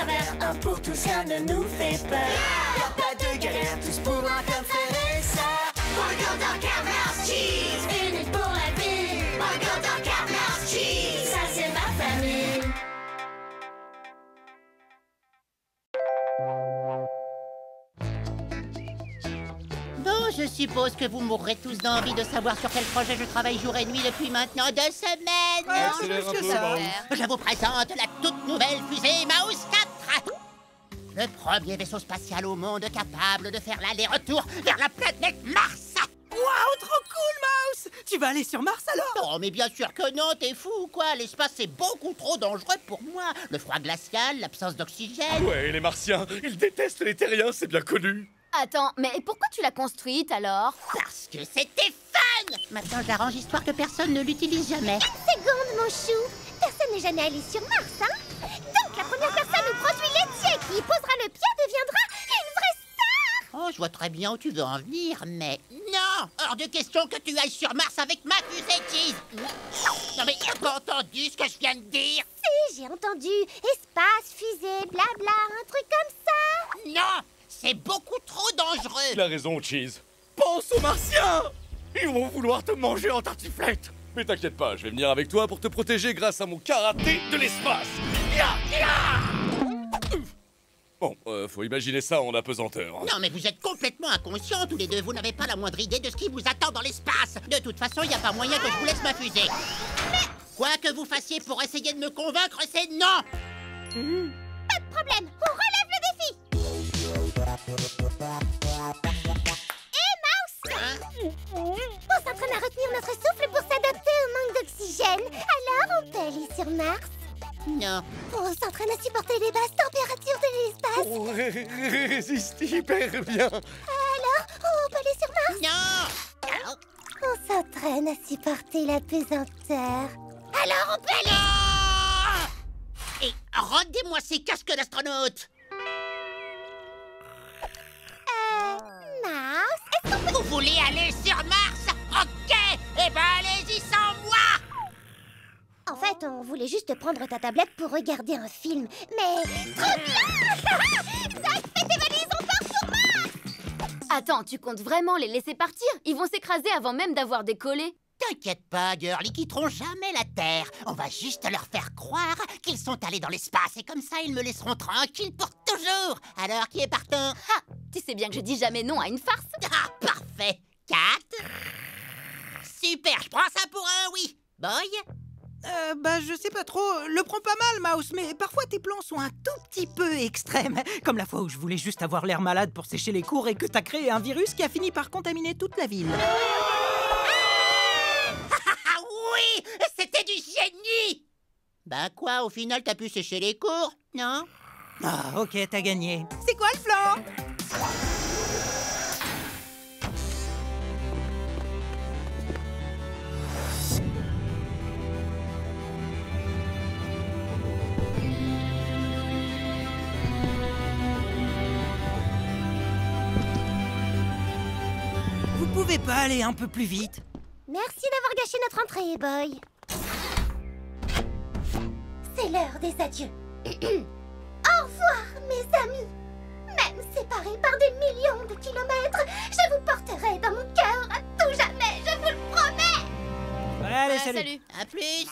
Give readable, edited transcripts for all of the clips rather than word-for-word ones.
travers, un pour tous, rien ne nous fait peur. Y'a pas de galère, tous pour un comme frère et sœur. Burger dans Carnage Cheese, unis pour la vie. Burger dans Carnage Cheese, ça c'est ma famille. Bon, je suppose que vous mourrez tous d'envie de savoir sur quel projet je travaille jour et nuit depuis maintenant 2 semaines. Je vous présente la toute nouvelle fusée Mouse 4. Le premier vaisseau spatial au monde capable de faire l'aller-retour vers la planète Mars. Waouh, trop cool, Mouse! Tu vas aller sur Mars alors? Oh, mais bien sûr que non, t'es fou ou quoi? L'espace, c'est beaucoup trop dangereux pour moi. Le froid glacial, l'absence d'oxygène... Ouais, les Martiens, ils détestent les terriens, c'est bien connu. Attends, mais pourquoi tu l'as construite alors? Parce que c'était fun! Maintenant, j'arrange histoire que personne ne l'utilise jamais. Seconde, mon chou. Personne n'est jamais allé sur Mars, hein? Donc, la première personne aux produits laitiers qui y posera le pied deviendra une vraie star! Oh, je vois très bien où tu veux en venir, mais non! Hors de question que tu ailles sur Mars avec ma fusée Cheese! Non mais t'as pas entendu ce que je viens de dire? Si, j'ai entendu. Espace, fusée, blabla, un truc comme ça. Non! C'est beaucoup trop dangereux! Il a raison, Cheese. Pense aux Martiens! Ils vont vouloir te manger en tartiflette. Mais t'inquiète pas, je vais venir avec toi pour te protéger grâce à mon karaté de l'espace. Ya, ya! Bon, faut imaginer ça en apesanteur. Non mais vous êtes complètement inconscients tous les deux, vous n'avez pas la moindre idée de ce qui vous attend dans l'espace. De toute façon, il n'y a pas moyen que je vous laisse ma fusée. Quoi que vous fassiez pour essayer de me convaincre, c'est non! Pas de problème, on relève le défi. On s'entraîne à retenir notre souffle pour s'adapter au manque d'oxygène. Alors, on peut aller sur Mars. Non. On s'entraîne à supporter les basses températures de l'espace. On résiste hyper bien. Alors, on peut aller sur Mars. Non! On s'entraîne à supporter la pesanteur. Alors, on peut aller... Non! Et rendez-moi ces casques d'astronaute! Mars, est-ce qu'on peut... Vous voulez aller sur Mars? Ok! Eh ben allez-y sans moi! En fait, on voulait juste prendre ta tablette pour regarder un film. Mais... Trop bien! Zach, fais tes valises, on part sur Mars! Attends, tu comptes vraiment les laisser partir? Ils vont s'écraser avant même d'avoir décollé. T'inquiète pas, girl, ils quitteront jamais la Terre. On va juste leur faire croire qu'ils sont allés dans l'espace et comme ça, ils me laisseront tranquille pour toujours. Alors, qui est partant? Ha! Tu sais bien que je dis jamais non à une farce. Ah, parfait. 4. Super, je prends ça pour un oui. Boy? Bah, je sais pas trop. Le prends pas mal, Mouse, mais parfois tes plans sont un tout petit peu extrêmes. Comme la fois où je voulais juste avoir l'air malade pour sécher les cours et que t'as créé un virus qui a fini par contaminer toute la ville. Ah oui, c'était du génie. Ben quoi, au final, t'as pu sécher les cours, non? Ah, ok, t'as gagné. C'est quoi le plan? Vous pouvez pas aller un peu plus vite? Merci d'avoir gâché notre entrée, Boy. C'est l'heure des adieux. Au revoir, mes amis. Même séparés par des millions de kilomètres, je vous porterai dans mon cœur à tout jamais, je vous le promets. Allez, salut. À plus.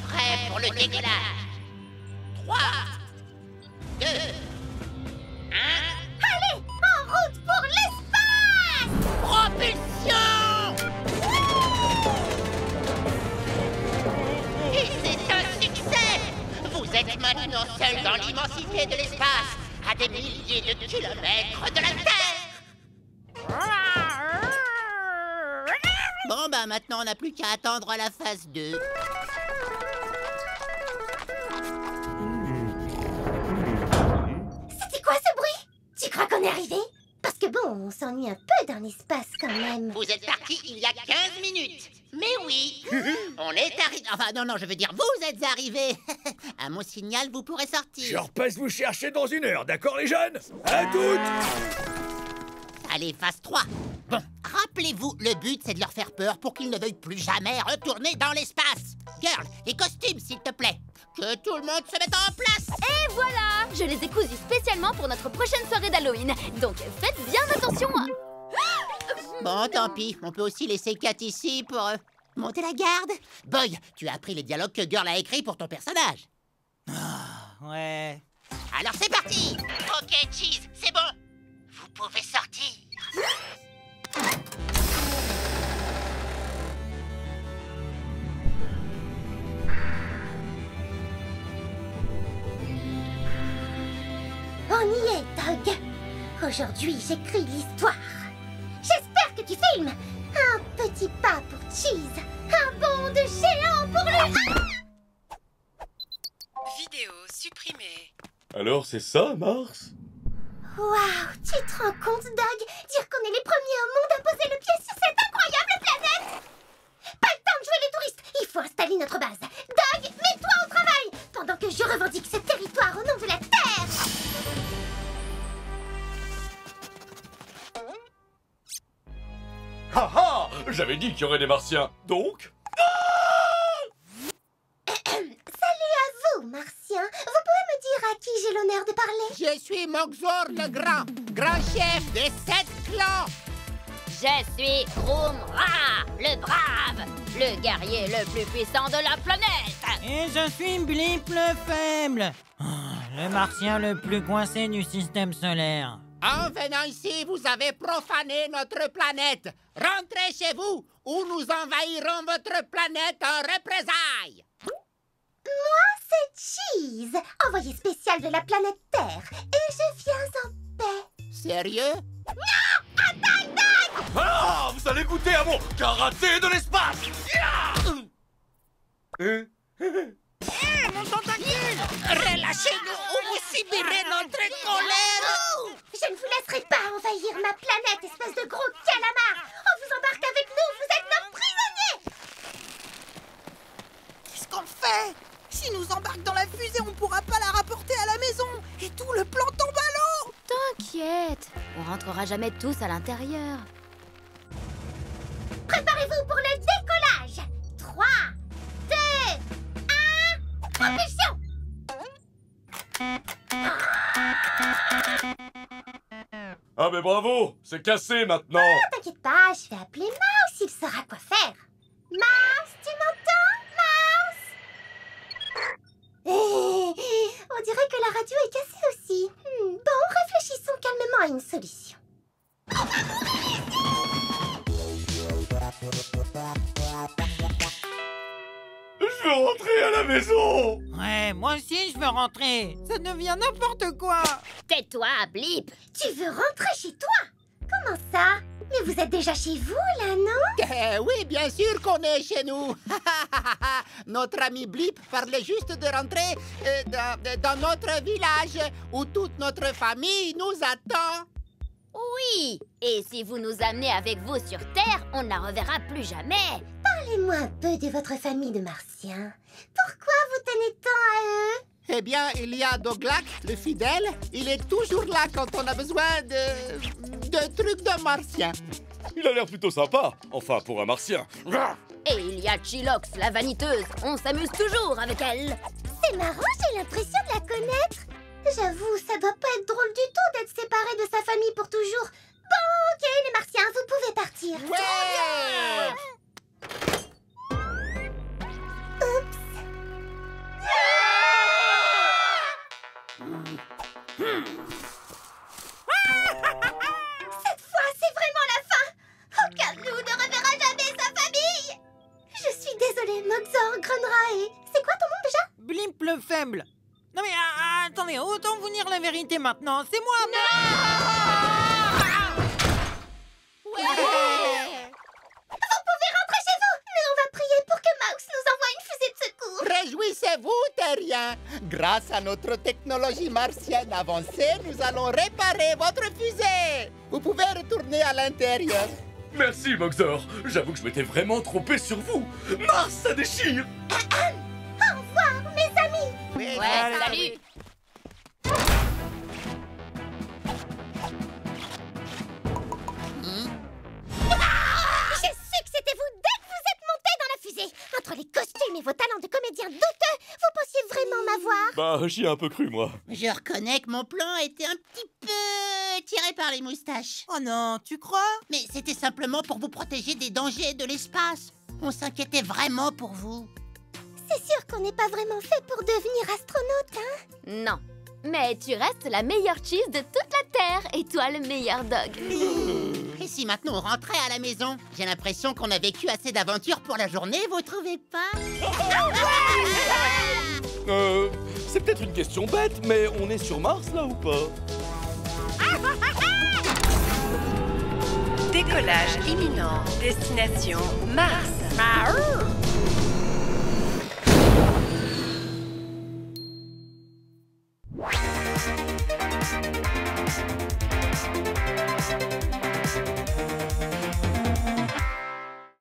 Prêt pour le décollage. 3, 2, 1. Allez, en route pour l'espace! Propulsion! Et c'est un succès! Vous êtes maintenant seul dans l'immensité de l'espace, à des milliers de kilomètres de la Terre! Bon, bah maintenant on n'a plus qu'à attendre la phase 2. C'était quoi ce bruit? Tu crois qu'on est arrivé? Parce que bon, on s'ennuie un peu dans l'espace quand même. Vous êtes parti il y a 15 minutes. Mais oui, on est arrivé... Enfin, non, je veux dire, vous êtes arrivés. À mon signal, vous pourrez sortir. Je repasse vous chercher dans 1 heure, d'accord les jeunes? À toutes! Allez, phase 3. Bon, rappelez-vous, le but, c'est de leur faire peur pour qu'ils ne veuillent plus jamais retourner dans l'espace. Girl, les costumes, s'il te plaît. Que tout le monde se mette en place. Et voilà! Je les ai cousus spécialement pour notre prochaine soirée d'Halloween. Donc faites bien attention. Bon, tant pis. On peut aussi laisser Kat ici pour monter la garde. Boy, tu as appris les dialogues que Girl a écrits pour ton personnage. Ouais. Alors c'est parti. Ok, Cheese, c'est bon. Vous pouvez sortir. On y est, Doug. Aujourd'hui, j'écris l'histoire. J'espère que tu filmes. Un petit pas pour Cheese. Un bond de géant pour le... Vidéo supprimée. Alors c'est ça, Mars? Waouh, tu te rends compte, Doug? Dire qu'on est les premiers au monde à poser le pied sur cette incroyable planète! Pas le temps de jouer les touristes. Il faut installer notre base. Doug, mets-toi au travail pendant que je revendique ce territoire au nom de la Terre. Haha! J'avais dit qu'il y aurait des martiens. Donc? Salut à vous, Martiens. Vous pouvez me dire à qui j'ai l'honneur de parler? Je suis Mogzor le Grand, grand chef des 7 clans. Je suis Groom-Ra, le brave, le guerrier le plus puissant de la planète. Et je suis Blip le faible. Le martien le plus coincé du système solaire. En venant ici, vous avez profané notre planète. Rentrez chez vous ou nous envahirons votre planète en représailles. Moi, c'est Cheese, envoyé spécial de la planète Terre. Et je viens en paix. Sérieux? Ah! Vous allez goûter à mon karaté de l'espace! Mon tentacule! Relâchez-nous ou vous subirez notre colère. Je ne vous laisserai pas envahir ma planète, espèce de gros calamar. On vous embarque avec nous, vous êtes nos prisonniers. Qu'est-ce qu'on fait? S'ils nous embarquent dans la fusée, on pourra pas la rapporter à la maison. Et tout le plan tombe à l'eau. T'inquiète, on rentrera jamais tous à l'intérieur. Préparez-vous pour le décollage. 3, 2, 1, propulsion. Ah mais bravo! C'est cassé maintenant! T'inquiète pas, je vais appeler Mouse, il saura quoi faire. Mouse, tu m'entends, Mouse? On dirait que la radio est cassée aussi. Bon, réfléchissons calmement à une solution. Je veux rentrer à la maison! Ouais, moi aussi je veux rentrer. Ça devient n'importe quoi. Tais-toi, Blip. Tu veux rentrer chez toi? Comment ça? Mais vous êtes déjà chez vous, là, non? Oui, bien sûr qu'on est chez nous. Notre ami Blip parlait juste de rentrer dans notre village où toute notre famille nous attend. Oui, et si vous nous amenez avec vous sur Terre, on ne la reverra plus jamais. Parlez-moi un peu de votre famille de Martiens. Pourquoi vous tenez tant à eux? Eh bien, il y a Doglak, le fidèle. Il est toujours là quand on a besoin de trucs de martien. Il a l'air plutôt sympa, enfin pour un martien. Et il y a Chilox, la vaniteuse. On s'amuse toujours avec elle. C'est marrant, j'ai l'impression de la connaître. J'avoue, ça doit pas être drôle du tout d'être séparé de sa famille pour toujours. Bon, ok, les Martiens, vous pouvez partir. Ouais! Oups. Cette fois, c'est vraiment la fin. Aucun de nous ne reverra jamais sa famille. Je suis désolée, Mogzor, Grunra et... C'est quoi ton nom déjà? Blip le faible. Non mais attendez, autant vous dire la vérité maintenant. C'est moi. Vous pouvez rentrer chez vous, mais on va prier pour que Mouse nous envoie une fusée de secours. Réjouissez-vous, terriens. Grâce à notre technologie martienne avancée, nous allons réparer votre fusée. Vous pouvez retourner à l'intérieur. Merci, Mogzor. J'avoue que je m'étais vraiment trompé sur vous. Mars, ça déchire! Au revoir, mes amis. Oui, Ouais, salut. Bah, j'y ai un peu cru, moi. Je reconnais que mon plan était un petit peu tiré par les moustaches. Oh non, tu crois? Mais c'était simplement pour vous protéger des dangers de l'espace. On s'inquiétait vraiment pour vous. C'est sûr qu'on n'est pas vraiment fait pour devenir astronaute, hein? Non. Mais tu restes la meilleure cheese de toute la Terre et toi le meilleur dog. Et si maintenant on rentrait à la maison? J'ai l'impression qu'on a vécu assez d'aventures pour la journée, vous trouvez pas? C'est peut-être une question bête, mais on est sur Mars, là, ou pas? Décollage imminent. Destination Mars.